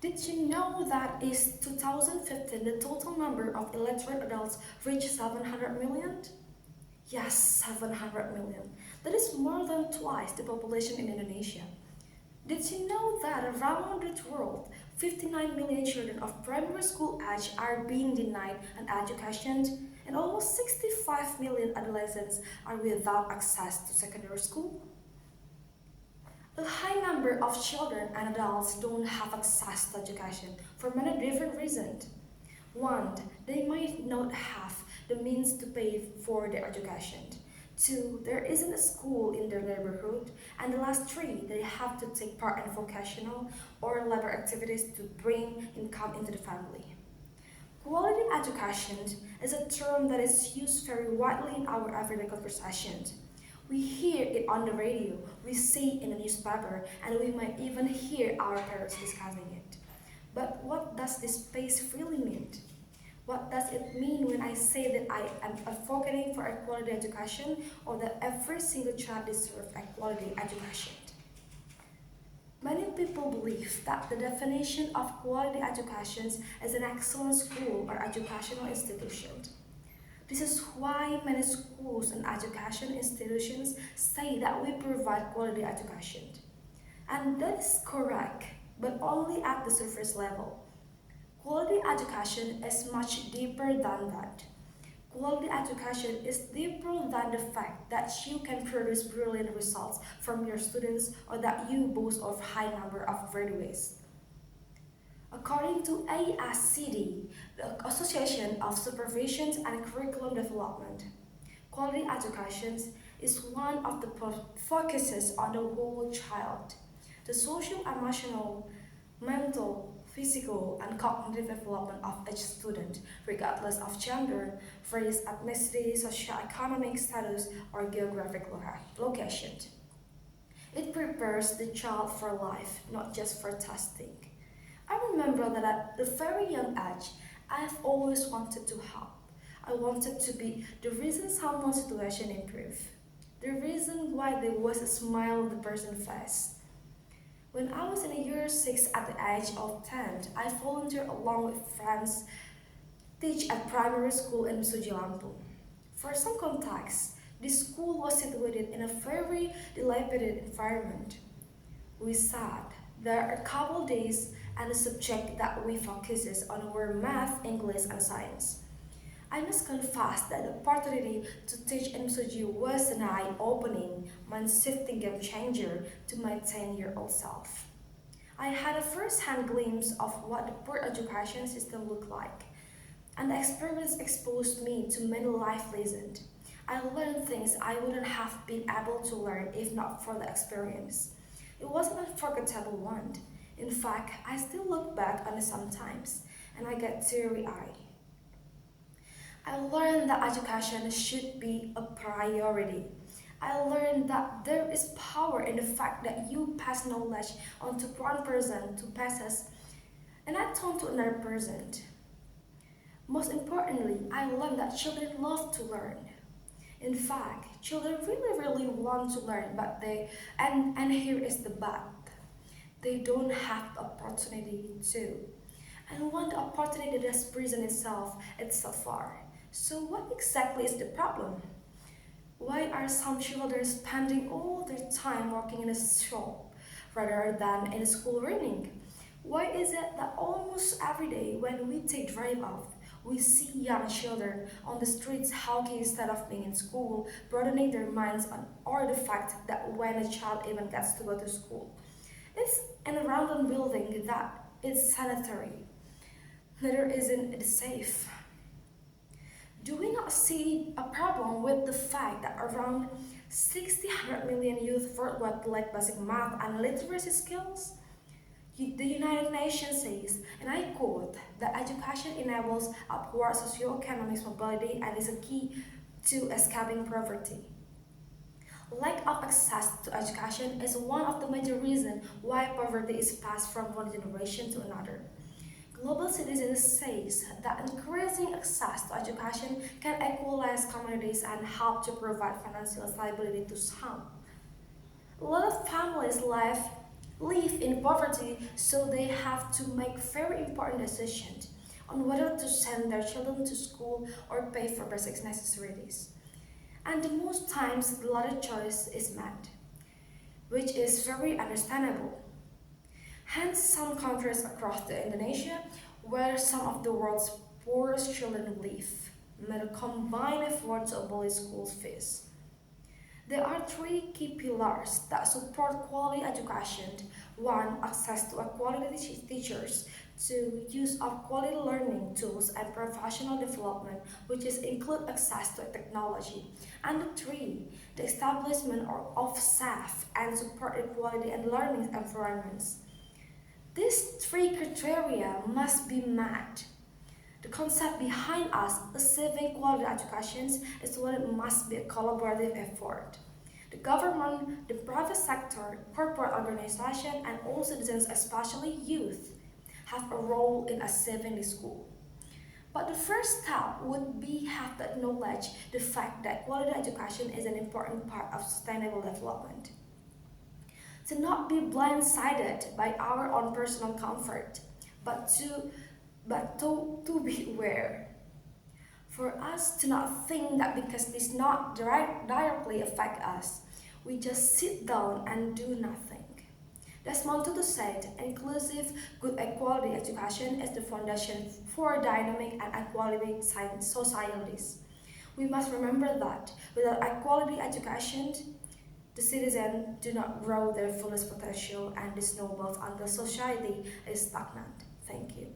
Did you know that in 2015 the total number of illiterate adults reached 700 million? Yes, 700 million. That is more than twice the population in Indonesia. Did you know that around the world, 59 million children of primary school age are being denied an education, and almost 65 million adolescents are without access to secondary school? A high number of children and adults don't have access to education for many different reasons. One, they might not have the means to pay for their education. Two, there isn't a school in their neighborhood. And the last three, they have to take part in vocational or labor activities to bring income into the family. Quality education is a term that is used very widely in our everyday conversations. We hear it on the radio, we see it in the newspaper, and we might even hear our parents discussing it. But what does this space really mean? What does it mean when I say that I am advocating for a quality education or that every single child deserves a quality education? Many people believe that the definition of quality education is an excellent school or educational institution. This is why many schools and education institutions say that we provide quality education. And that is correct, but only at the surface level. Quality education is much deeper than that. Quality education is deeper than the fact that you can produce brilliant results from your students or that you boast of high number of graduates. According to ASCD, the Association of Supervision and Curriculum Development, quality education is one of the focuses on the whole child. The social, emotional, mental, physical, and cognitive development of each student, regardless of gender, race, ethnicity, socioeconomic status, or geographic location. It prepares the child for life, not just for testing. I remember that at a very young age, I've always wanted to help. I wanted to be the reason someone's situation improved, the reason why there was a smile on the person's face. When I was in year 6 at the age of 10, I volunteered along with friends teach at primary school in Lampung. For some context, this school was situated in a very dilapidated environment. We sat there a couple days and the subject that we focuses on were math, English, and science. I must confess that the opportunity to teach in Suju was an eye-opening, mind-shifting game changer to my 10-year-old self. I had a first-hand glimpse of what the poor education system looked like, and the experience exposed me to many life lessons. I learned things I wouldn't have been able to learn if not for the experience. It was an unforgettable one. In fact, I still look back on it sometimes, and I get teary-eyed. I learned that education should be a priority. I learned that there is power in the fact that you pass knowledge on to one person to pass us and I turn to another person. Most importantly, I learned that children love to learn. In fact, children really want to learn, but and here is the but. They don't have the opportunity to. And when the opportunity does present itself, it's so far. So what exactly is the problem? Why are some children spending all their time working in a shop rather than in a school learning? Why is it that almost every day when we take drive out, we see young children on the streets hawking instead of being in school, broadening their minds on or the fact that when a child even gets to go to school, it's in a random building that is sanitary, neither isn't it safe. Do we not see a problem with the fact that around 60 million youth worldwide lack basic math and literacy skills? The United Nations says, and I quote, that education enables upward socioeconomic mobility and is a key to escaping poverty. Lack of access to education is one of the major reasons why poverty is passed from one generation to another. Global Citizens says that increasing access to education can equalize communities and help to provide financial stability to some. A lot of families live live in poverty, so they have to make very important decisions on whether to send their children to school or pay for basic necessities. And the most times the latter choice is made, which is very understandable. Hence, some countries across the Indonesia, where some of the world's poorest children live, made a combined effort to abolish school fees. There are three key pillars that support quality education. One, access to a quality teachers, two, use of quality learning tools and professional development, which is include access to technology. And three, the establishment of safe and supported quality and learning environments. These three criteria must be met. The concept behind us achieving quality education is that it must be a collaborative effort. The government, the private sector, corporate organizations, and all citizens, especially youth, have a role in achieving the school. But the first step would be have to acknowledge the fact that quality education is an important part of sustainable development. To not be blindsided by our own personal comfort, but to be aware. For us to not think that because this not directly affect us, we just sit down and do nothing. Desmond Tutu said, inclusive, good equality education is the foundation for dynamic and equality societies. We must remember that without equality education, the citizens do not grow their fullest potential and snowballs until society is stagnant. Thank you.